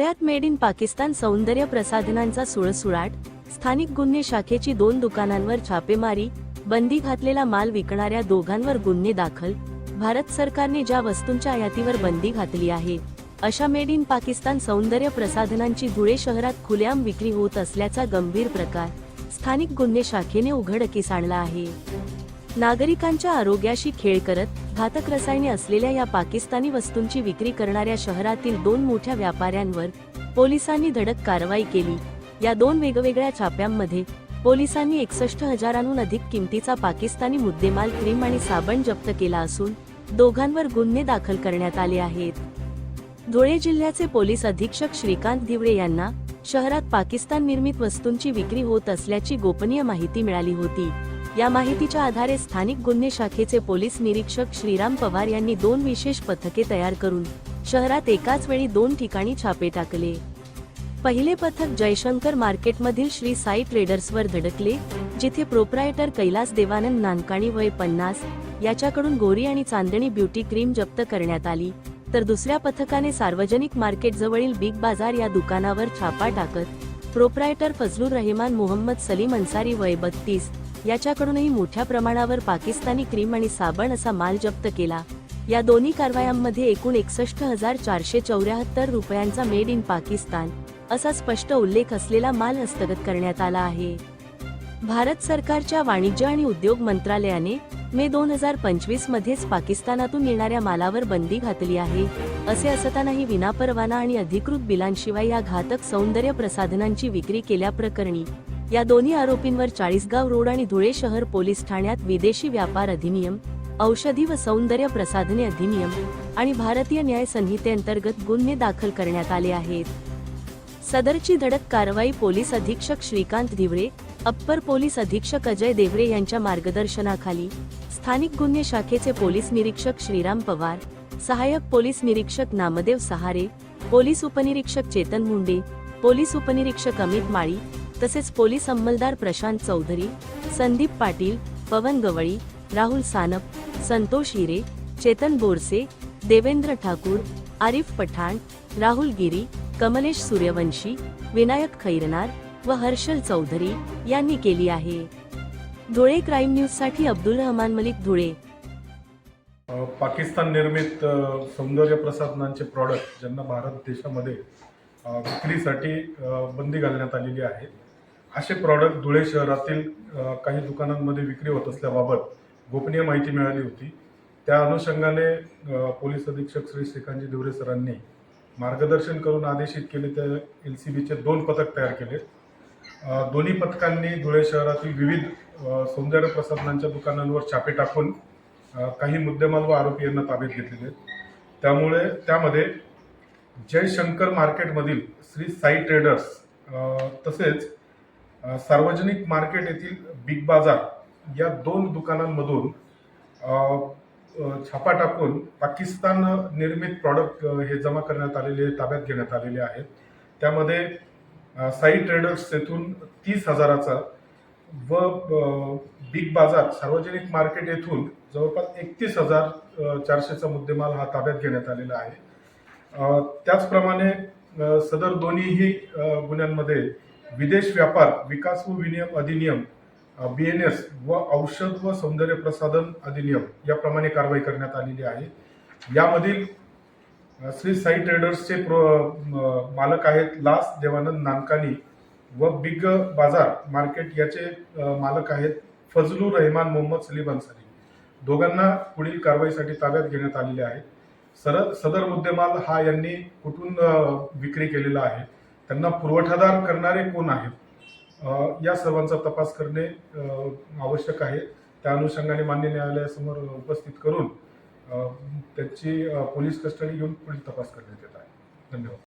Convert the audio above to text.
धुळ्यात made in Pakistan सौंदर्य प्रसाधनांचा सुळसुळाट, स्थानिक गुन्हे शाखेची 2 दुकानांवर छापेमारी, बंदी घातलेला माल विकणाऱ्या दोघांवर गुन्हे दाखल. भारत सरकारने ज्या वस्तूंच्या आयातीवर बंदी घातली आहे अशा मेड इन पाकिस्तान सौंदर्य प्रसाधनांची धुळे शहरात खुलेआम विक्री होत असल्याचा गंभीर प्रकार स्थानिक गुन्हे शाखेने उघडकीस आणला आहे. नागरिकांच्या आरोग्याशी खेळ करत घातक रसायने असलेल्या या पाकिस्तानी वस्तूंची विक्री करणाऱ्या शहरातील 2 मोठ्या व्यापाऱ्यांवर पोलिसांनी धडक कारवाई केली. या 2 वेगवेगळ्या छाप्यांमध्ये पोलिसांनी 61,000हून अधिक किमतीचा पाकिस्तानी मुद्देमाल क्रीम आणि साबण जप्त केला असून दोघांवर गुन्हे दाखल करण्यात आले आहेत. धुळे जिल्ह्याचे पोलीस अधीक्षक श्रीकांत धिवरे यांना शहरात पाकिस्तान निर्मित वस्तूंची विक्री होत असल्याची गोपनीय माहिती मिळाली होती. या माहितीच्या आधारे स्थानिक गुन्हे शाखेचे पोलीस निरीक्षक श्रीराम पवार यांनी 2 विशेष पथके तयार करून शहरात एकाच वेळी 2 ठिकाणी छापे टाकले. पहिले पथक जयशंकर मार्केटमधील श्री साई ट्रेडर्सवर धडकले, जिथे प्रोप्रायटर कैलास देवानंद नानकाणी वय 50 याच्याकडून गोरी आणि चांदणी ब्युटी क्रीम जप्त करण्यात आली. तर दुसऱ्या पथकाने सार्वजनिक मार्केट जवळील बिग बाजार या दुकानावर छापा टाकत प्रोप्रायटर फजलुर रहमान मोहम्मद सलीम अन्सारी वय 32 याच्याकडूनही मोठ्या प्रमाणावर पाकिस्तानी क्रीम आणि साबण असा माल जप्त केला. या दोन्ही कारवायांमध्ये एकूण 61,474 रुपयांचा मेड इन पाकिस्तान असा स्पष्ट उल्लेख असलेला माल हस्तगत करण्यात आला आहे. भारत सरकारच्या वाणिज्य आणि उद्योग मंत्रालयाने मे 2025 मध्येच पाकिस्तानातून येणाऱ्या मालावर बंदी घातली आहे. असे असतानाही विनापरवाना आणि अधिकृत बिलांशिवाय या घातक सौंदर्य प्रसाधनांची विक्री केल्याप्रकरणी या दोन्ही आरोपींवर चाळीसगाव रोड आणि धुळे शहर पोलीस ठाण्यात विदेशी व्यापार अधिनियम, औषधी व सौंदर्य प्रसाधने अधिनियम आणि भारतीय न्याय संहितेअंतर्गत गुन्हे दाखल करण्यात आले आहेत. सदरची धडक कारवाई पोलीस अधीक्षक श्रीकांत धिवरे, अप्पर पोलीस अधीक्षक अजय देवरे यांच्या मार्गदर्शनाखाली स्थानिक गुन्हे शाखेचे पोलीस निरीक्षक श्रीराम पवार, सहाय्यक पोलीस निरीक्षक नामदेव सहारे, पोलीस उपनिरीक्षक चेतन मुंडे, पोलीस उपनिरीक्षक अमित माळी तसेच पोलीस अंमलदार प्रशांत चौधरी, संदीप पाटील, पवन गवळी, राहुल सानप, संतोष हिरे, चेतन बोरसे, देवेंद्र ठाकूर, आरिफ पठाण, राहुल गिरी, कमलेश सूर्यवंशी, विनायक खैरनार व हर्षल चौधरी यांनी केली आहे. धुळे क्राईम न्यूज साठी अब्दुल रहमान मलिक, धुळे. पाकिस्तान निर्मित सौंदर्य प्रसाधनांचे प्रॉडक्ट ज्यांना भारत देशामध्ये विक्रीसाठी बंदी घालण्यात आलेली आहे, असे प्रॉडक्ट धुळे शहरातील काही दुकानांमध्ये विक्री होत असल्याबाबत गोपनीय माहिती मिळाली होती. त्या अनुषंगाने पोलीस अधीक्षक श्री श्रीकांतजी धिवरे सरांनी मार्गदर्शन करून आदेशित केले. त्या LCBचे 2 पथक तयार केले. दोन्ही पथकांनी धुळे शहरातील विविध सौंदर्य प्रसाधनांच्या दुकानांवर छापे टाकून काही मुद्देमाल व आरोपी यांना ताब्यात घेतलेले. त्यामध्ये जयशंकर मार्केटमधील श्री साई ट्रेडर्स तसेच सार्वजनिक मार्केट येथील बिग बाजार या 2 दुकानांमधून छापा टाकून पाकिस्तान निर्मित प्रॉडक्ट हे जमा करण्यात आलेले, ताब्यात घेण्यात आलेले आहेत. त्यामध्ये साई ट्रेडर्स येथून 30,000चा व बिग बाजार सार्वजनिक मार्केट येथून जवळपास 31,400चा मुद्देमाल हा ताब्यात घेण्यात आलेला आहे. त्याचप्रमाणे सदर दोन्हीही गुन्ह्यांमध्ये विदेश व्यापार विकास व विनिमय अधिनियम BNS व औषध व सौंदर्य प्रसाधन अधिनियम याप्रमाणे कारवाई करण्यात आलेली आहे. यामधील श्री साई ट्रेडर्सचे मालक आहेत लास देवानंद नानकानी व बिग बाजार मार्केट याचे मालक आहेत फजलुर रहमान मोहम्मद सलीम अन्सारी. दोघांना पुढील कारवाईसाठी ताब्यात घेण्यात आलेले आहे. सदर मुद्देमाल हा यांनी कुठून विक्री केलेला आहे, त्यांना पुरवठादार करणारे कोण आहेत, या सर्वांचा तपास करणे आवश्यक आहे. त्या अनुषंगाने मान्य न्यायालयासमोर उपस्थित करून त्यांची पोलीस कस्टडी घेऊन पुढील तपास करण्यात येत आहे. धन्यवाद.